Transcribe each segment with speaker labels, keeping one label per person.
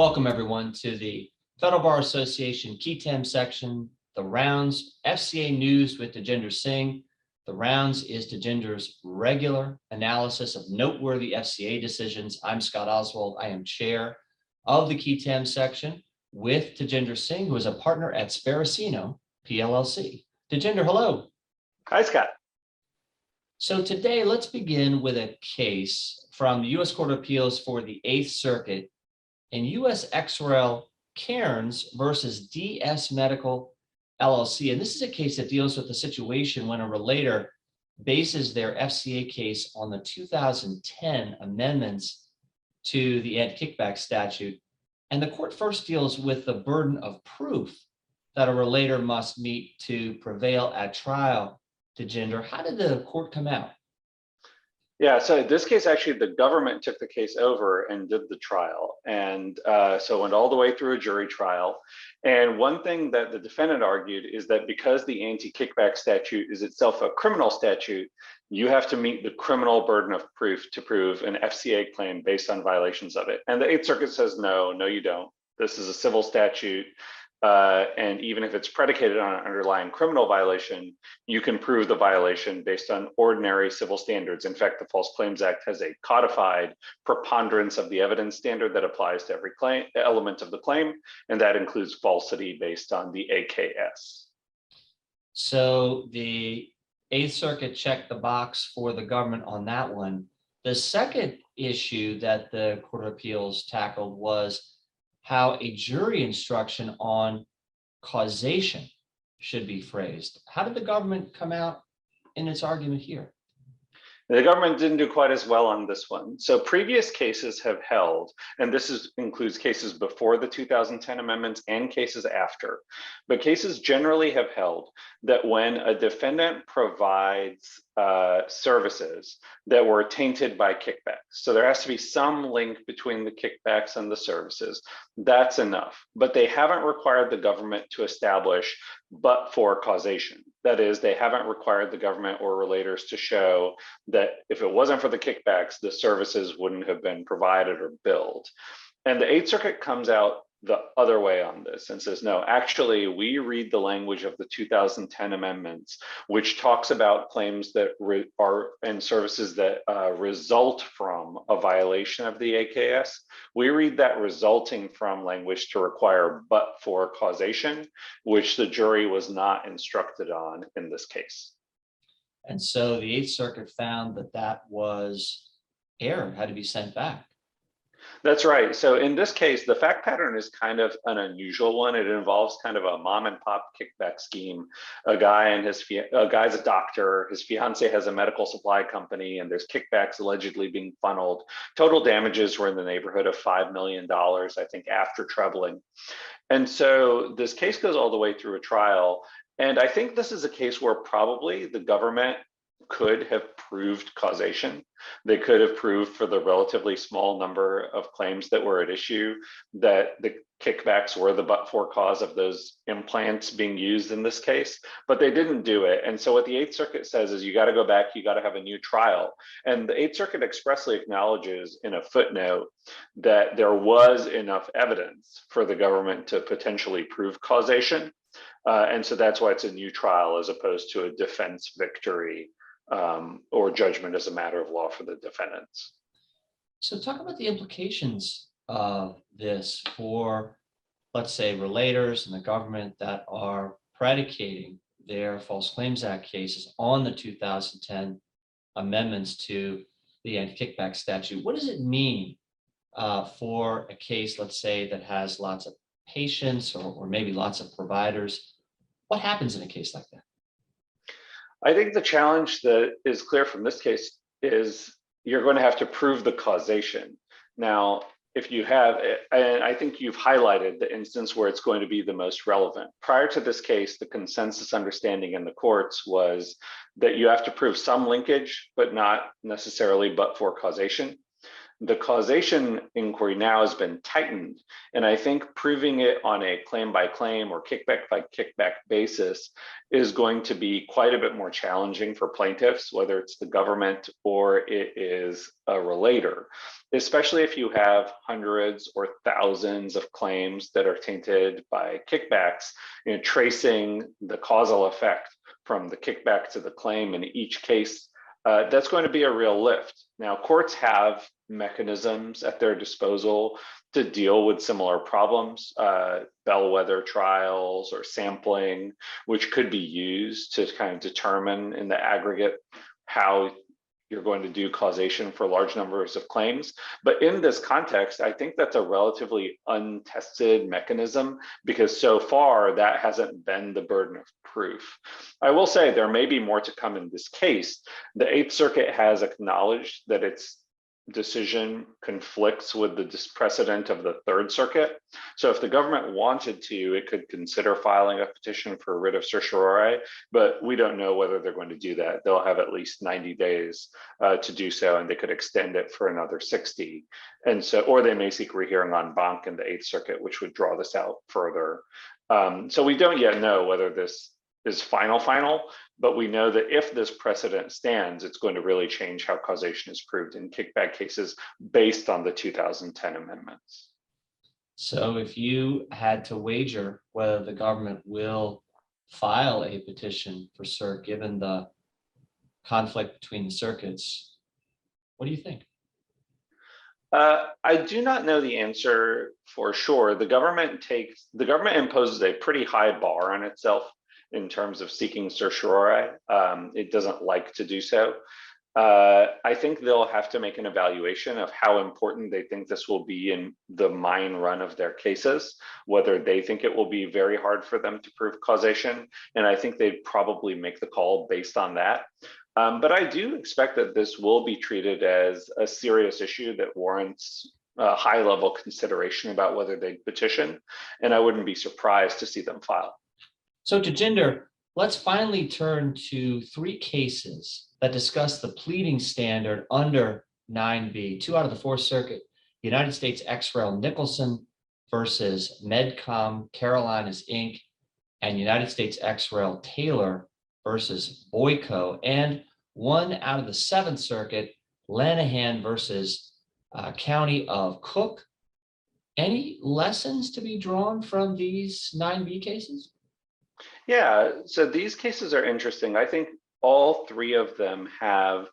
Speaker 1: Welcome everyone to the Federal Bar Association Key 10 section, the rounds, FCA news with Tejinder Singh. The rounds is Tejinder's regular analysis of noteworthy FCA decisions. I'm Scott Oswald. I am chair of the Key 10 section with Tejinder Singh, who is a partner at Sparacino PLLC. Tejinder, hello.
Speaker 2: Hi, Scott.
Speaker 1: So today, let's begin with a case from the U.S. Court of Appeals for the 8th Circuit in U.S. ex rel. Cairns versus DS Medical LLC. And this is a case that deals with the situation when a relator bases their FCA case on the 2010 amendments to the anti-kickback statute. And the court first deals with the burden of proof that a relator must meet to prevail at trial. Tejinder, how did the court come out?
Speaker 2: Yeah, so in this case, actually, the government took the case over and did the trial. And so it went all the way through a jury trial. And one thing that the defendant argued is that because the anti-kickback statute is itself a criminal statute, you have to meet the criminal burden of proof to prove an FCA claim based on violations of it. And the 8th Circuit says, no, you don't. This is a civil statute. And even if it's predicated on an underlying criminal violation, you can prove the violation based on ordinary civil standards. In fact, the False Claims Act has a codified preponderance of the evidence standard that applies to every claim element of the claim, and that includes falsity based on the AKS.
Speaker 1: So the 8th Circuit checked the box for the government on that one. The second issue that the Court of Appeals tackled was how a jury instruction on causation should be phrased. How did the government come out in its argument here?
Speaker 2: The government didn't do quite as well on this one. So previous cases have held, and this includes cases before the 2010 amendments and cases after, but cases generally have held that when a defendant provides services that were tainted by kickbacks, so there has to be some link between the kickbacks and the services, that's enough. But they haven't required the government to establish but for causation. That is, they haven't required the government or relators to show that if it wasn't for the kickbacks, the services wouldn't have been provided or billed. And the 8th Circuit comes out the other way on this and says, no, actually, we read the language of the 2010 amendments, which talks about claims that are and services that result from a violation of the AKS. We read that resulting from language to require but for causation, which the jury was not instructed on in this case.
Speaker 1: And so the 8th Circuit found that that was error, had to be sent back.
Speaker 2: That's right. So in this case, the fact pattern is kind of an unusual one. It involves kind of a mom and pop kickback scheme. A guy's a doctor, his fiance has a medical supply company, and there's kickbacks allegedly being funneled. Total damages were in the neighborhood of $5 million, I think, after trebling. And so this case goes all the way through a trial. And I think this is a case where probably the government could have proved causation. They could have proved for the relatively small number of claims that were at issue that the kickbacks were the but-for cause of those implants being used in this case, but they didn't do it. And so what the 8th Circuit says is you got to go back, you got to have a new trial. And the 8th Circuit expressly acknowledges in a footnote that there was enough evidence for the government to potentially prove causation. And so that's why it's a new trial as opposed to a defense victory or judgment as a matter of law for the defendants.
Speaker 1: So talk about the implications of this for, let's say, relators and the government that are predicating their False Claims Act cases on the 2010 amendments to the anti-kickback statute. What does it mean for a case, let's say, that has lots of patients or maybe lots of providers? What happens in a case like that?
Speaker 2: I think the challenge that is clear from this case is you're going to have to prove the causation. Now, if you have, and I think you've highlighted the instance where it's going to be the most relevant. Prior to this case, the consensus understanding in the courts was that you have to prove some linkage, but not necessarily but for causation. The causation inquiry now has been tightened. And I think proving it on a claim by claim or kickback by kickback basis is going to be quite a bit more challenging for plaintiffs, whether it's the government or it is a relator, especially if you have hundreds or thousands of claims that are tainted by kickbacks, tracing the causal effect from the kickback to the claim in each case. That's going to be a real lift. Now, courts have mechanisms at their disposal to deal with similar problems, bellwether trials or sampling, which could be used to kind of determine in the aggregate how you're going to do causation for large numbers of claims. But in this context, I think that's a relatively untested mechanism because so far that hasn't been the burden of proof. I will say there may be more to come in this case. The Eighth Circuit has acknowledged that its decision conflicts with the precedent of the Third Circuit. So if the government wanted to, it could consider filing a petition for writ of certiorari, but we don't know whether they're going to do that. They'll have at least 90 days to do so, and they could extend it for another 60. And so, or they may seek rehearing en banc in the Eighth Circuit, which would draw this out further. So we don't yet know whether this is final, but we know that if this precedent stands, it's going to really change how causation is proved in kickback cases based on the 2010 amendments.
Speaker 1: So if you had to wager whether the government will file a petition for cert, given the conflict between the circuits, what do you think?
Speaker 2: I do not know the answer for sure. The government imposes a pretty high bar on itself in terms of seeking certiorari. It doesn't like to do so. I think they'll have to make an evaluation of how important they think this will be in the mine run of their cases, whether they think it will be very hard for them to prove causation. And I think they'd probably make the call based on that. But I do expect that this will be treated as a serious issue that warrants high level consideration about whether they petition. And I wouldn't be surprised to see them file.
Speaker 1: So Tejinder, let's finally turn to three cases that discuss the pleading standard under 9B, two out of the Fourth Circuit, United States ex rel. Nicholson versus MedCom Carolinas Inc., and United States ex rel. Taylor versus Boyko, and one out of the Seventh Circuit, Lanahan versus County of Cook. Any lessons to be drawn from these 9B cases?
Speaker 2: Yeah, so these cases are interesting. I think all three of them have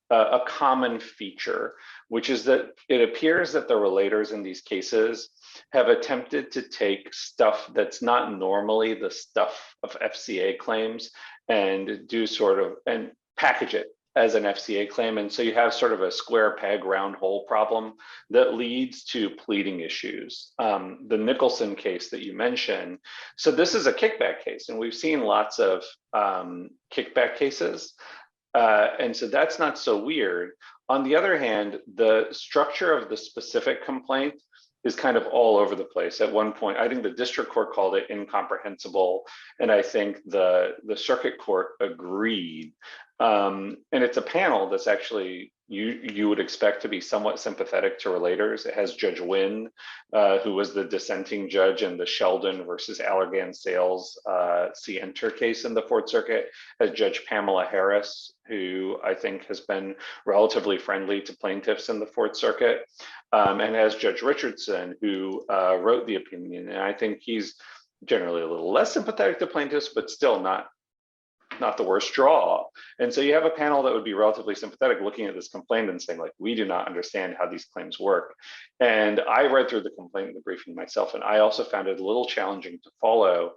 Speaker 2: a common feature, which is that it appears that the relators in these cases have attempted to take stuff that's not normally the stuff of FCA claims and and package it as an FCA claim. And so you have sort of a square peg, round hole problem that leads to pleading issues. The Nicholson case that you mentioned, so this is a kickback case, and we've seen lots of kickback cases. And so that's not so weird. On the other hand, the structure of the specific complaint is kind of all over the place. At one point, I think the district court called it incomprehensible, and I think the circuit court agreed. And it's a panel that's actually, you would expect to be somewhat sympathetic to relators. It has Judge Wynn, who was the dissenting judge in the Sheldon versus Allergan Sales C-Enter case in the Fourth Circuit, has Judge Pamela Harris, who I think has been relatively friendly to plaintiffs in the Fourth Circuit, and has Judge Richardson, who wrote the opinion. And I think he's generally a little less sympathetic to plaintiffs, but still not the worst draw. And so you have a panel that would be relatively sympathetic looking at this complaint and saying, like, we do not understand how these claims work. And I read through the complaint in the briefing myself, and I also found it a little challenging to follow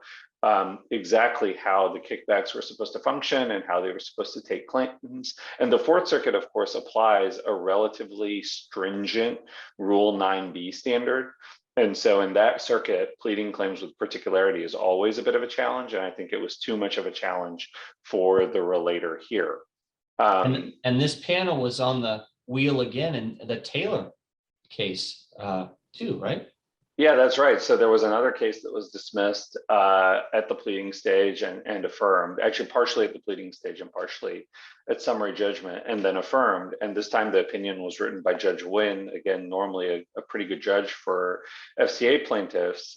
Speaker 2: exactly how the kickbacks were supposed to function and how they were supposed to take claims. And the Fourth Circuit, of course, applies a relatively stringent Rule 9B standard. And so in that circuit, pleading claims with particularity is always a bit of a challenge. And I think it was too much of a challenge for the relator here.
Speaker 1: And this panel was on the wheel again in the Taylor case too, right?
Speaker 2: Yeah, that's right. So there was another case that was dismissed at the pleading stage and affirmed, actually partially at the pleading stage and partially at summary judgment, and then affirmed. And this time the opinion was written by Judge Wynn, again, normally a pretty good judge for FCA plaintiffs.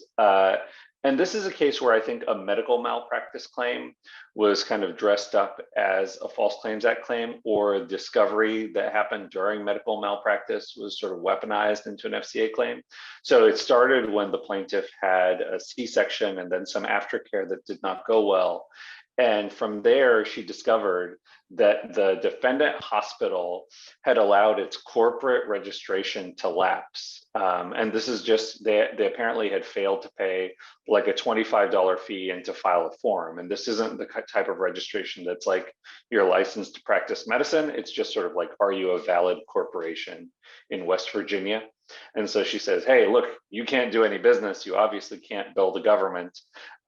Speaker 2: And this is a case where I think a medical malpractice claim was kind of dressed up as a False Claims Act claim, or a discovery that happened during medical malpractice was sort of weaponized into an FCA claim. So it started when the plaintiff had a C-section and then some aftercare that did not go well. And from there, she discovered that the defendant hospital had allowed its corporate registration to lapse. And this is just, they apparently had failed to pay like a $25 fee and to file a form. And this isn't the type of registration that's like you're licensed to practice medicine. It's just sort of like, are you a valid corporation in West Virginia? And so she says, hey, look, you can't do any business. You obviously can't bill the government.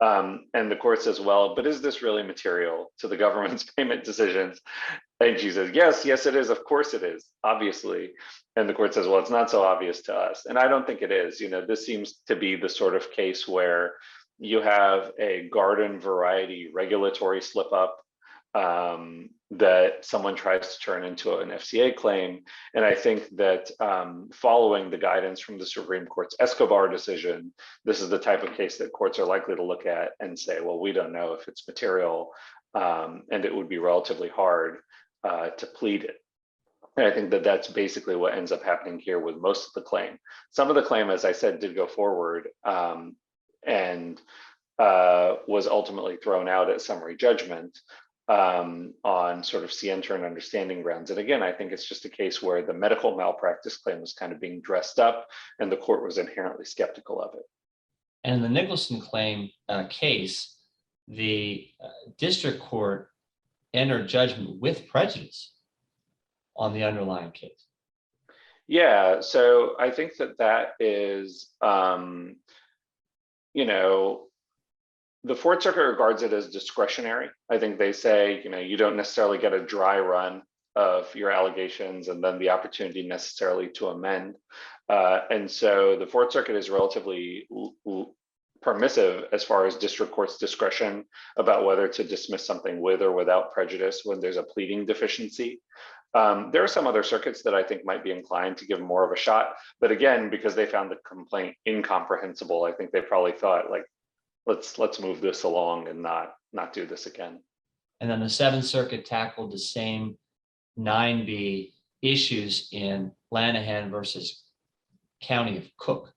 Speaker 2: And the court says, well, but is this really material to the government's payment decisions? And she says, yes, it is. Of course it is, obviously. And the court says, well, it's not so obvious to us. And I don't think it is. You know, this seems to be the sort of case where you have a garden variety regulatory slip up that someone tries to turn into an FCA claim. And I think that following the guidance from the Supreme Court's Escobar decision, this is the type of case that courts are likely to look at and say, well, we don't know if it's material, and it would be relatively hard to plead it. And I think that that's basically what ends up happening here with most of the claim. Some of the claim, as I said, did go forward and was ultimately thrown out at summary judgment on sort of scienter and understanding grounds. And again, I think it's just a case where the medical malpractice claim was kind of being dressed up and the court was inherently skeptical of it.
Speaker 1: And in the Nicholson claim case, the district court entered judgment with prejudice on the underlying case.
Speaker 2: Yeah, so I think that that is, you know, the Fourth Circuit regards it as discretionary. I think they say, you know, you don't necessarily get a dry run of your allegations and then the opportunity necessarily to amend. And so the Fourth Circuit is relatively permissive as far as district court's discretion about whether to dismiss something with or without prejudice when there's a pleading deficiency. There are some other circuits that I think might be inclined to give more of a shot, but again, because they found the complaint incomprehensible, I think they probably thought like, let's move this along and not do this again.
Speaker 1: And then the Seventh Circuit tackled the same 9B issues in Lanahan versus County of Cook.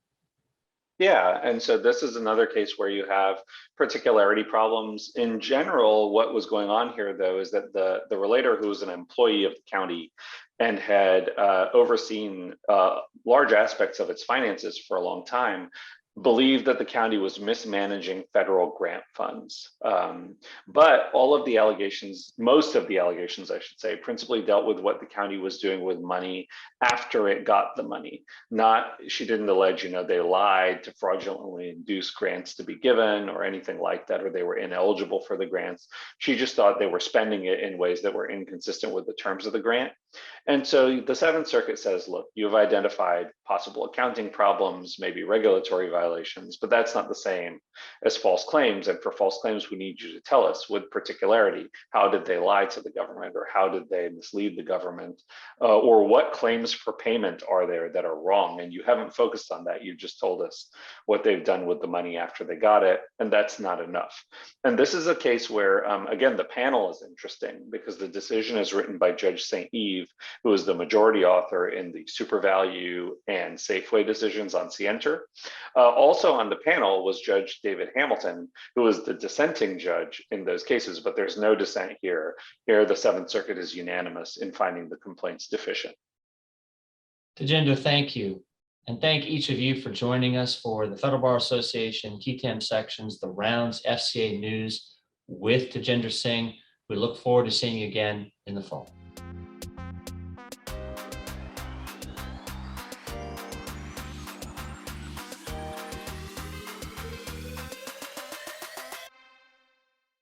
Speaker 2: Yeah, and so this is another case where you have particularity problems. In general, what was going on here, though, is that the relator, who was an employee of the county and had overseen large aspects of its finances for a long time, believed that the county was mismanaging federal grant funds. But all of the allegations, most of the allegations, I should say, principally dealt with what the county was doing with money after it got the money. She didn't allege, you know, they lied to fraudulently induce grants to be given or anything like that, or they were ineligible for the grants. She just thought they were spending it in ways that were inconsistent with the terms of the grant. And so the Seventh Circuit says, look, you've identified possible accounting problems, maybe regulatory violations, but that's not the same as false claims. And for false claims, we need you to tell us with particularity, how did they lie to the government, or how did they mislead the government, or what claims for payment are there that are wrong? And you haven't focused on that. You just told us what they've done with the money after they got it, and that's not enough. And this is a case where, again, the panel is interesting because the decision is written by Judge St. Eve, who is the majority author in the SuperValue and Safeway decisions on scienter. Also on the panel was Judge David Hamilton, who was the dissenting judge in those cases, but there's no dissent here. Here, the Seventh Circuit is unanimous in finding the complaints deficient.
Speaker 1: Tejinder, thank you. And thank each of you for joining us for the Federal Bar Association TTAM sections, the Rounds FCA News with Tejinder Singh. We look forward to seeing you again in the fall.